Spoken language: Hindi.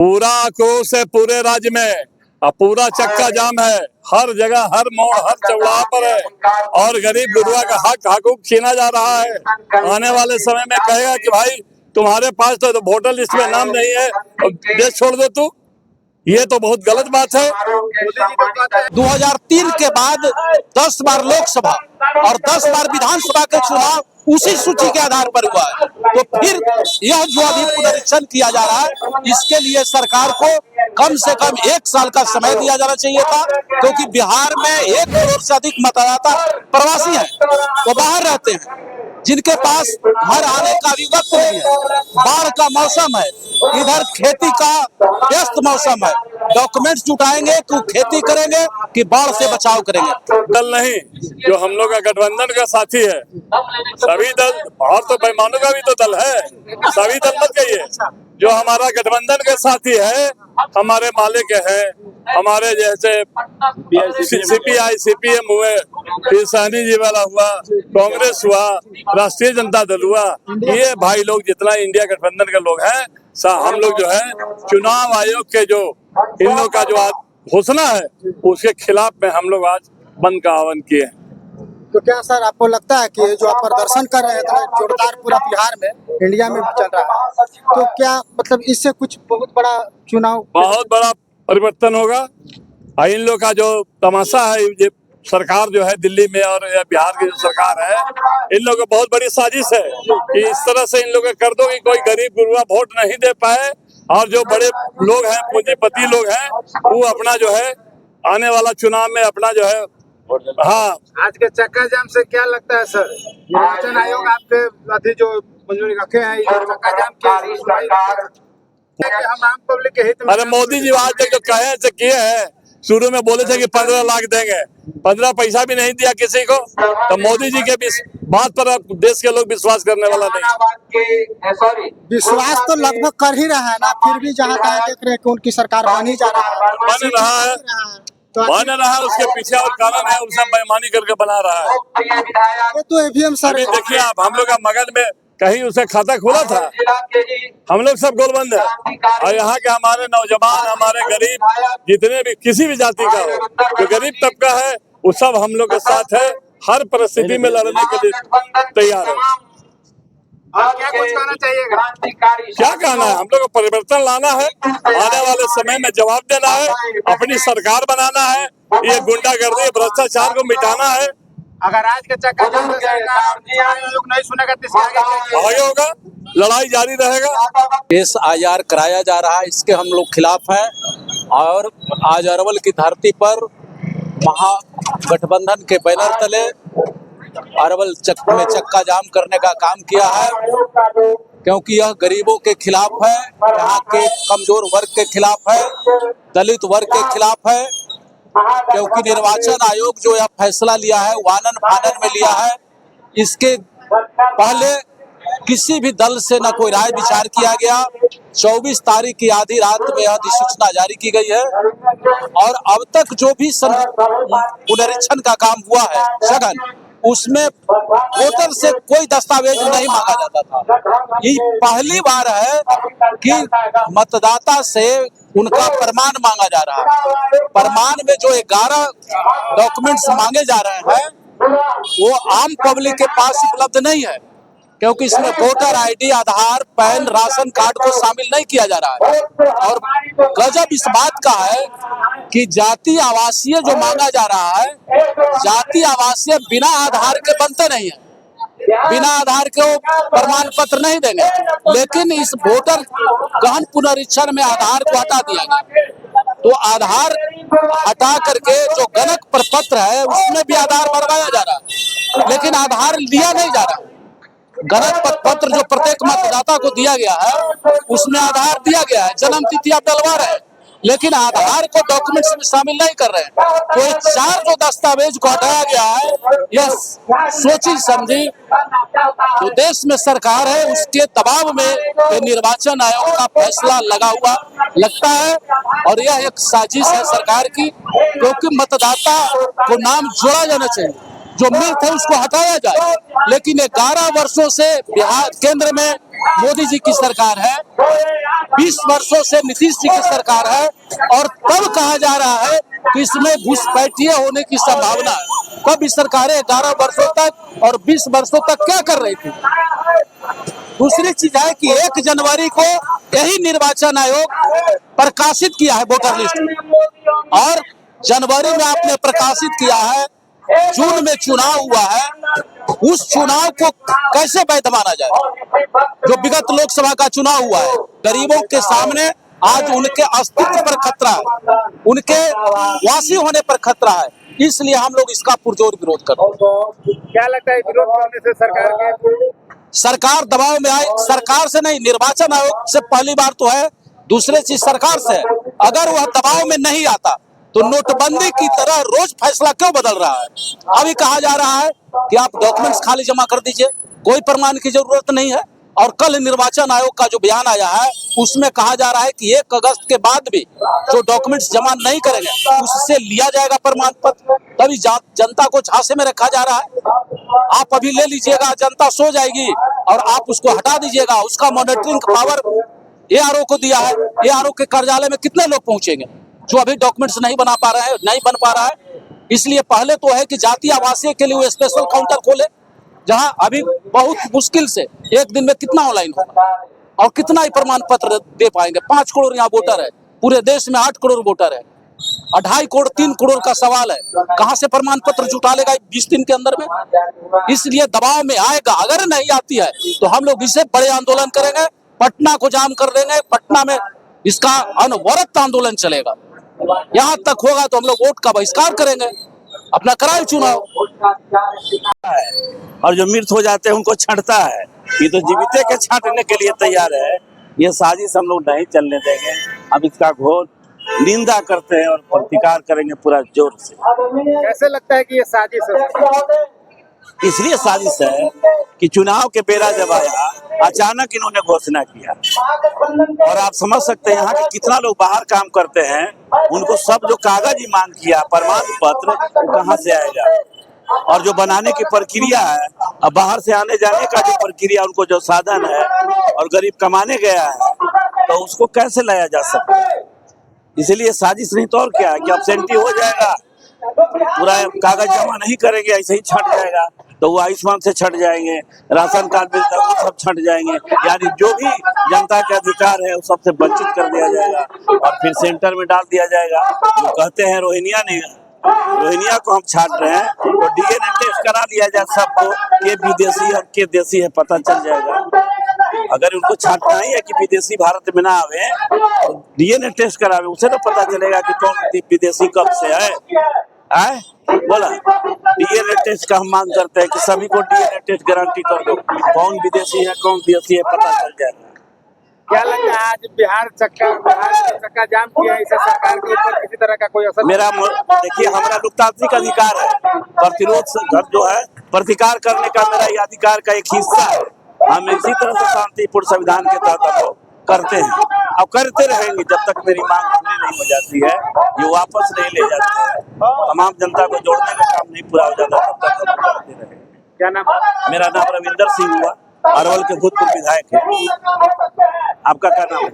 पूरा आक्रोश है पूरे राज्य में। अब पूरा चक्का जाम है, हर जगह, हर मोड़, हर चौराहा पर है और गरीब गुरुआ का हकूक छीना जा रहा है। आने वाले समय में कहेगा कि भाई तुम्हारे पास तो वोटर लिस्ट में नाम नहीं है, देश छोड़ दो तू। ये तो बहुत गलत बात है। 2003 के बाद 10 बार लोकसभा और 10 बार विधानसभा के चुनाव उसी सूची के आधार पर हुआ है। तो फिर यह जो अभी पुनरीक्षण किया जा रहा है, इसके लिए सरकार को कम से कम 1 साल का समय दिया जाना चाहिए था, क्योंकि बिहार में 1 करोड़ से अधिक मतदाता प्रवासी हैं, वो बाहर रहते हैं, जिनके पास घर आने का भी वक्त नहीं है। बाढ़ का मौसम है, इधर खेती का व्यस्त मौसम है। डॉक्यूमेंट्स जुटाएंगे तो खेती करेंगे कि बाढ़ से बचाव करेंगे। दल नहीं, जो हम लोग का गठबंधन का साथी है, सभी दल, और तो बेईमानों का भी तो दल है, सभी दल मत कहिए। जो हमारा गठबंधन के साथी है, हमारे मालिक है, हमारे जैसे सीपीआई सीपीएम हुए, फिर सहनी जी वाला हुआ, कांग्रेस हुआ, राष्ट्रीय जनता दल हुआ, ये भाई लोग जितना इंडिया गठबंधन के लोग हैं, हम लोग जो है चुनाव आयोग के जो इन लोग का जो घोषणा है उसके खिलाफ में हम लोग आज बंद का आह्वान किए हैं। तो क्या सर आपको लगता है कि जो आप प्रदर्शन कर रहे हैं इतना जोरदार पूरा बिहार में, इंडिया में भी चल रहा है, तो क्या मतलब इससे कुछ बहुत बड़ा चुनाव, बहुत बड़ा परिवर्तन होगा? इन लोग का जो तमाशा है, ये सरकार जो है दिल्ली में और बिहार की जो सरकार है, इन लोगों को बहुत बड़ी साजिश है कि इस तरह से इन लोग कर दो कि कोई गरीब गुरुआ वोट नहीं दे पाए और जो बड़े लोग हैं, पूंजीपति लोग हैं, वो अपना जो है आने वाला चुनाव में अपना जो है। हाँ, आज के चक्का जाम से क्या लगता है सर? निर्वाचन आयोग आपके अभी जो मंजूरी रखे हैं, चक्का जाम के हम आम पब्लिक के हित में। अरे मोदी जी आज तक जो कहे से किए हैं, शुरू में बोले थे कि 15 लाख देंगे, 15 पैसा भी नहीं दिया किसी को। तो मोदी जी के बात पर अब देश के लोग विश्वास करने वाला नहीं। विश्वास तो लगभग कर ही रहा है ना, फिर भी जहाँ तक देख रहे हैं कि उनकी सरकार बन ही जा रहा है, बन रहा है, उसके पीछे और कारण है, उनसे बेईमानी करके बना रहा है। ये तो ईवीएम सर, देखिए आप, हम लोग का मगध में कहीं उसे खाता खुला था? हम लोग सब गोलबंद है। और यहाँ के हमारे नौजवान, हमारे गरीब, जितने भी किसी भी जाति का हो, जो गरीब तबका है, वो सब हम लोग के साथ है, हर परिस्थिति में लड़ने के लिए तैयार है। क्या कुछ कहना चाहिएगा? क्या कहना है? हम लोग को परिवर्तन लाना है, आने वाले समय में जवाब देना है, अपनी सरकार बनाना है, ये गुंडागर्दी, भ्रष्टाचार को मिटाना है। अगर आज के चक्का जाम से आयोग नहीं सुनेगा तो आगे होगा, लड़ाई जारी रहेगा। केस IR कराया जा रहा है, इसके हम लोग खिलाफ हैं और आज अरवल की धरती पर महागठबंधन के बैनर तले अरवल में चक्का जाम करने का काम किया है, क्योंकि यह गरीबों के खिलाफ है, यहाँ के कमजोर वर्ग के खिलाफ है, दलित वर्ग के खिलाफ है। क्योंकि निर्वाचन आयोग जो यह फैसला लिया है वानन फानन में लिया है, इसके पहले किसी भी दल से न कोई राय विचार किया गया। 24 तारीख की आधी रात में यह अधिसूचना जारी की गई है और अब तक जो भी पुनरीक्षण का काम हुआ है सघन, उसमें वोटर से कोई दस्तावेज नहीं मांगा जाता था। ये पहली बार है कि मतदाता से उनका प्रमाण मांगा जा रहा है। प्रमाण में जो 11 डॉक्यूमेंट्स मांगे जा रहे हैं, वो आम पब्लिक के पास उपलब्ध नहीं है, क्योंकि इसमें वोटर ID, आधार, पैन, राशन कार्ड को शामिल नहीं किया जा रहा है। और गजब इस बात का है कि जाति आवासीय जो मांगा जा रहा है, जाति आवासीय बिना आधार के बनते नहीं है, बिना आधार के वो प्रमाण पत्र नहीं देंगे। लेकिन इस वोटर गहन पुनरीक्षण में आधार को हटा दिया गया, तो आधार हटा करके जो गणक प्रपत्र है उसमें भी आधार भरवाया जा रहा है, लेकिन आधार लिया नहीं जा रहा। गणक पत्र जो प्रत्येक मतदाता को दिया गया है उसमें आधार दिया गया है, जन्म तिथि आप डलवा रहे हैं, लेकिन आधार को डॉक्यूमेंट्स में शामिल नहीं कर रहे हैं। तो ये 4 जो दस्तावेज को हटाया गया है, यह सोची समझी जो देश में सरकार है उसके दबाव में निर्वाचन आयोग का फैसला लगा हुआ लगता है। और यह एक साजिश है सरकार की, क्योंकि मतदाता को नाम जोड़ा जाना चाहिए, जो मिथ है उसको हटाया जाए। लेकिन 11 वर्षों से बिहार केंद्र में मोदी जी की सरकार है, 20 वर्षों से नीतीश जी की सरकार है, और तब कहा जा रहा है कि इसमें घुसपैठिया होने की संभावना है। कब इस सरकारें 11 वर्षों तक और 20 वर्षों तक क्या कर रही थी? दूसरी चीज है कि 1 जनवरी को यही निर्वाचन आयोग प्रकाशित किया है वोटर लिस्ट, और जनवरी में आपने प्रकाशित किया है, जून में चुनाव हुआ है, उस चुनाव को कैसे वैध माना जाए? जो विगत लोकसभा का चुनाव हुआ है, गरीबों के सामने आज उनके अस्तित्व पर खतरा है, उनके वासी होने पर खतरा है, इसलिए हम लोग इसका पुरजोर विरोध करते हैं। क्या लगता है विरोध करने से सरकार दबाव में आए? सरकार से नहीं, निर्वाचन आयोग से पहली बार तो है, दूसरी चीज सरकार से है। अगर वह दबाव में नहीं आता तो नोटबंदी की तरह रोज फैसला क्यों बदल रहा है? अभी कहा जा रहा है कि आप डॉक्यूमेंट्स खाली जमा कर दीजिए, कोई प्रमाण की जरूरत नहीं है, और कल निर्वाचन आयोग का जो बयान आया है उसमें कहा जा रहा है कि 1 अगस्त के बाद भी जो डॉक्यूमेंट्स जमा नहीं करेंगे उससे लिया जाएगा प्रमाण पत्र। तभी जनता को झांसे में रखा जा रहा है। आप अभी ले लीजिएगा, जनता सो जाएगी और आप उसको हटा दीजिएगा। उसका मॉनिटरिंग पावर ARO को दिया है। ARO के कार्यालय में कितने लोग पहुंचेंगे जो अभी डॉक्यूमेंट्स नहीं बना पा रहे हैं, नहीं बन पा रहा है? इसलिए पहले तो है कि जातीय आवासीय के लिए वो स्पेशल काउंटर खोले, जहां अभी बहुत मुश्किल से एक दिन में कितना ऑनलाइन होगा और कितना ही प्रमाण पत्र दे पाएंगे। 5 करोड़ यहाँ वोटर है, पूरे देश में 8 करोड़ वोटर है, 2.5 करोड़ 3 करोड़ का सवाल है, कहां से प्रमाण पत्र जुटा लेगा 20 दिन के अंदर में? इसलिए दबाव में आएगा। अगर नहीं आती है तो हम लोग इससे बड़े आंदोलन करेंगे, पटना को जाम कर देंगे, पटना में इसका अनवरत आंदोलन चलेगा। यहाँ तक होगा तो हम लोग वोट का बहिष्कार करेंगे, अपना कराए चुनाव। और जो मृत हो जाते हैं उनको छंटता है, ये तो जीवित के छांटने के लिए तैयार है। ये साजिश हम लोग नहीं चलने देंगे। हम इसका घोर निंदा करते हैं और प्रतिकार करेंगे पूरा जोर से। कैसे लगता है कि ये साजिश है? इसलिए साजिश है कि चुनाव के बेरा जब आया, अचानक इन्होंने घोषणा किया, और आप समझ सकते हैं यहाँ के कितना लोग बाहर काम करते हैं, उनको सब जो कागज मांग किया, प्रमाण पत्र, वो कहाँ से आएगा? और जो बनाने की प्रक्रिया है, अब बाहर से आने जाने का जो प्रक्रिया, उनको जो साधन है, और गरीब कमाने गया है, तो उसको कैसे लाया जा सकता है? इसलिए साजिश नहीं तो और क्या है कि एब्सेंटी हो जाएगा, पूरा कागज जमा नहीं करेंगे, ऐसे ही छट जाएगा, तो वो आयुष्मान से छट जाएंगे, राशन कार्ड मिलता है वो सब छट जाएंगे, यानी जो भी जनता के अधिकार है वो सबसे वंचित कर दिया जाएगा और फिर सेंटर में डाल दिया जाएगा। जो कहते हैं रोहिंग्या को हम छाट रहे हैं, तो DNA टेस्ट करा लिया जाए सबको, के विदेशी और के देशी है पता चल जाएगा। अगर उनको छाटना ही है कि विदेशी भारत में ना आवे, तो DNA टेस्ट करावे, उसे तो पता चलेगा कि कौन विदेशी कब से है। बोला DNA टेस्ट का हम मांग करते हैं कि सभी को DNA टेस्ट गारंटी कर दो, कौन विदेशी है कौन देशी है पता चल जाएगा। क्या लगता है आज बिहार चक्का जाम किया है, इसे सरकार के ऊपर किसी तरह का कोई असर? देखिए, हमारा लोकतांत्रिक अधिकार है, प्रतिरोध जो है प्रतिकार करने का मेरा ये अधिकार का एक हिस्सा है। हम इसी तरह से शांतिपूर्ण संविधान के तहत हम लोग करते हैं, अब करते रहेंगे जब तक मेरी मांग पूरी नहीं हो जाती है, ये वापस नहीं ले जाते हैं, तमाम जनता को जोड़ने का काम नहीं पूरा हो जाता तब तक हम करते रहेंगे। क्या नाम? मेरा नाम रविंदर सिंह हुआ, अरवल के भूतपूर्व विधायक है। आपका क्या नाम है?